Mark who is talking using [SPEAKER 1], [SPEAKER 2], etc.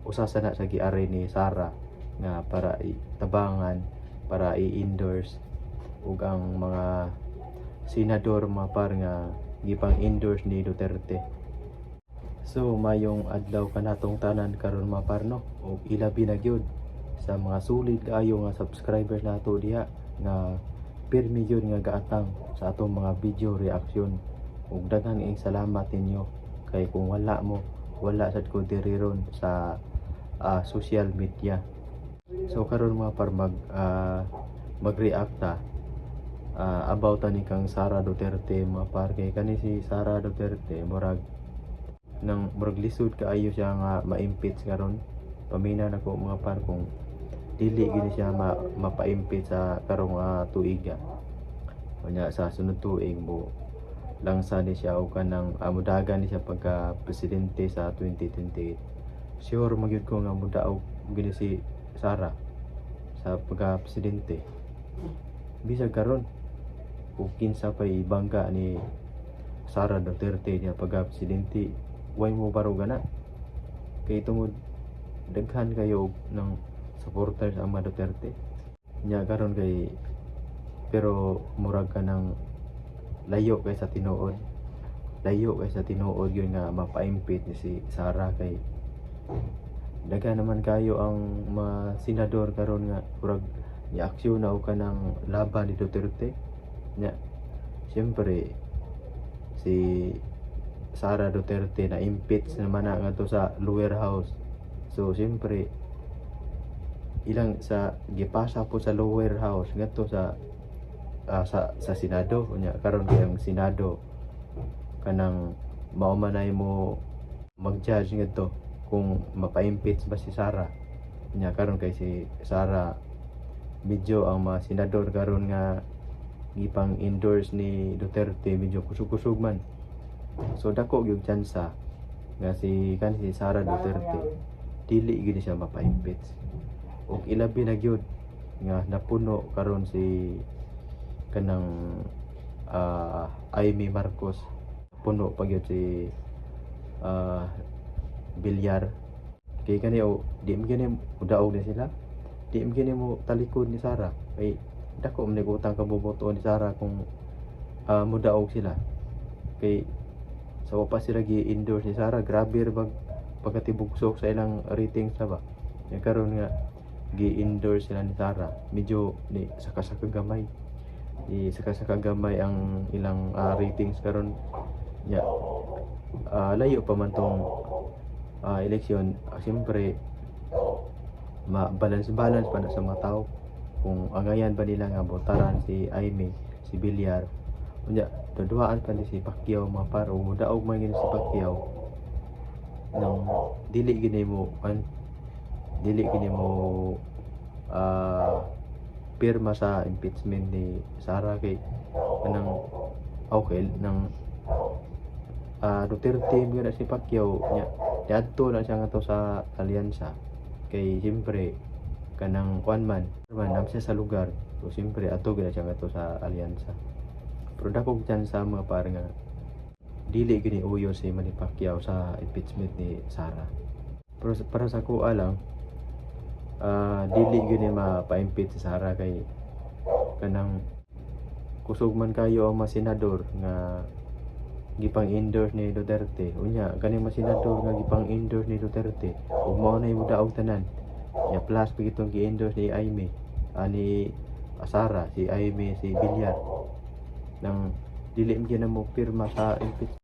[SPEAKER 1] usa sana sa giari ni Sara nga para tabangan, para i-endorse ug ang mga senador mapar nga gipang endorse ni Duterte. So mayong adlaw kanatong tanan karon mapar no, ug ilabi na gyud sa mga sulit kaayo nga subscribers nato diha nga pirmi gyud nga gaatang sa atong mga video reaction. Ug daghan ing salamat ninyo kay kung wala mo, wala sad ko diri ron sa social media. So karon mga par mag-react about ani kang Sara Duterte mga par. Kay kani si Sara Duterte murag lisod kaayo siya nga ma-impeach karon. Pamina nako mga par kung dili gini siya mapa-impeach sa karong tuiga. Unya sa sunod tuig mo langsa ni siya o kanang mudagan ni siya pagka presidente sa 2028. Sure magyud ko nga mudaog gini si Sara sa pagka presidente. Bisag karon ug kinsa pay bangga ni Sara Duterte niya pagka presidente, way mo barugana kay tungod daghan kayo ng supporters ang mga Duterte nya karon kay, pero murag ka ng layo kay sa tinuod yun nga mapa-impeach ni si Sara. Kay daghan naman kayo ang mga senador karon nga murag i-aksyon na o ka ng laban ni Duterte nya. Siyempre si Sara Duterte na impeach naman na nga to sa lower house. So siyempre ilang sa gipasa po sa lower house ngadto sa Senado unya karon kay ang Senado kanang maumanay mo mag-judge ngadto kung mapa-impeach ba si Sara. Unya karon kay si Sara medyo ang mga senador karon nga gipang endorse ni Duterte medyo kusog-kusog man. So dako gyud tsansa nga si Sara Duterte dili gyud siya mapa-impeach. Ug ilabi na gyud nga napuno karon si kanang Amy Marcos, puno pa gyud si Villar. Kay kani di mo gani mudaog na sila, di mo gani mo talikod ni Sara. Kay dako man utang kaboboto ni Sara kung mudaog sila. Kay sa pa sila gi-endorse ni Sara, grabe ra bag pagkatibugsok sa ilang ratings na ba. Yung karon nga gi-endorse sila ni Sara, medyo ni saka-saka gamay. Saka-saka gamay ang ilang ratings karon nya. Layo pa man tong eleksyon. Siyempre balance pa na sa mga tao kung angayan ba nila nga botaran si Amy, si Villar. Unya duduaan pa ni si Pacquiao mga par, o mudaog man gini si Pacquiao nang dili gini mo pirma sa impeachment ni Sara. Kay kanang okay nang Duterte mo na si Pacquiao nya diadto na siya nga to sa alyansa. Kay siyempre kanang kuan man siya sa lugar, so siyempre ato gina siya nga to sa alyansa. Pero dakog tsansa mga par nga dili gini uyo si Manny Pacquiao sa impeachment ni Sara. Pero para sa kuha lang dili gini mapa-impeach si Sara. Kay kanang kusog man kayo ang mga senador nga gipang endorse ni Duterte. Unya kani mga senador nga gipang endorse ni Duterte ug mao na mudaog tanan ya, plus pagitong gi-endorse ni Amy ni Sara, si Amy, si Villar nang dili mo pirma sa impeachment.